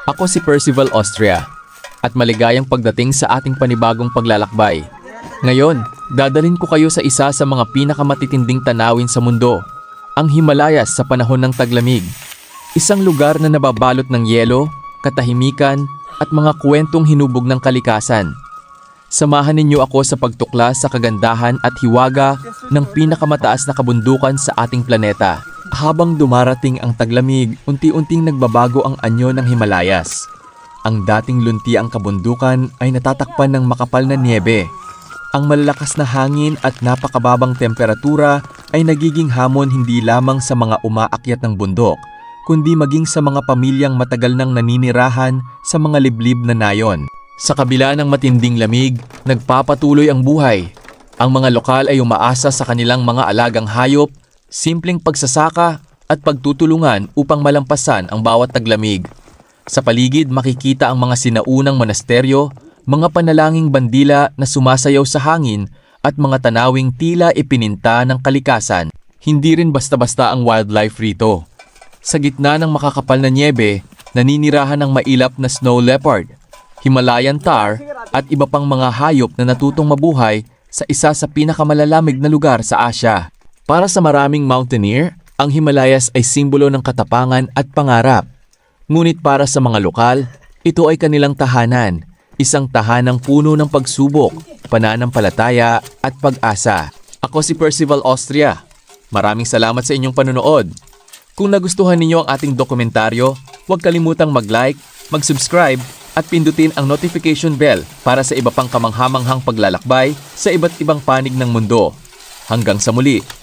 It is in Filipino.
Ako si Percival Austria at maligayang pagdating sa ating panibagong paglalakbay. Ngayon, dadalhin ko kayo sa isa sa mga pinakamatitinding tanawin sa mundo, ang Himalayas sa panahon ng taglamig. Isang lugar na nababalot ng yelo, katahimikan at mga kwentong hinubog ng kalikasan. Samahan ninyo ako sa pagtuklas sa kagandahan at hiwaga ng pinakamataas na kabundukan sa ating planeta. Habang dumarating ang taglamig, unti-unting nagbabago ang anyo ng Himalayas. Ang dating luntiang kabundukan ay natatakpan ng makapal na niebe. Ang malalakas na hangin at napakababang temperatura ay nagiging hamon hindi lamang sa mga umaakyat ng bundok, kundi maging sa mga pamilyang matagal nang naninirahan sa mga liblib na nayon. Sa kabila ng matinding lamig, nagpapatuloy ang buhay. Ang mga lokal ay umaasa sa kanilang mga alagang hayop, simpleng pagsasaka at pagtutulungan upang malampasan ang bawat taglamig. Sa paligid makikita ang mga sinaunang monasteryo, mga panalangin bandila na sumasayaw sa hangin at mga tanawing tila ipininta ng kalikasan. Hindi rin basta-basta ang wildlife rito. Sa gitna ng makakapal na niebe, naninirahan ang mailap na snow leopard, Himalayan tahr at iba pang mga hayop na natutong mabuhay sa isa sa pinakamalalamig na lugar sa Asya. Para sa maraming mountaineer, ang Himalayas ay simbolo ng katapangan at pangarap. Ngunit para sa mga lokal, ito ay kanilang tahanan, isang tahanang puno ng pagsubok, pananampalataya at pag-asa. Ako si Percival Austria. Maraming salamat sa inyong panonood. Kung nagustuhan ninyo ang ating dokumentaryo, huwag kalimutang mag-like, mag-subscribe at pindutin ang notification bell para sa iba pang kamanghamanghang paglalakbay sa iba't ibang panig ng mundo. Hanggang sa muli!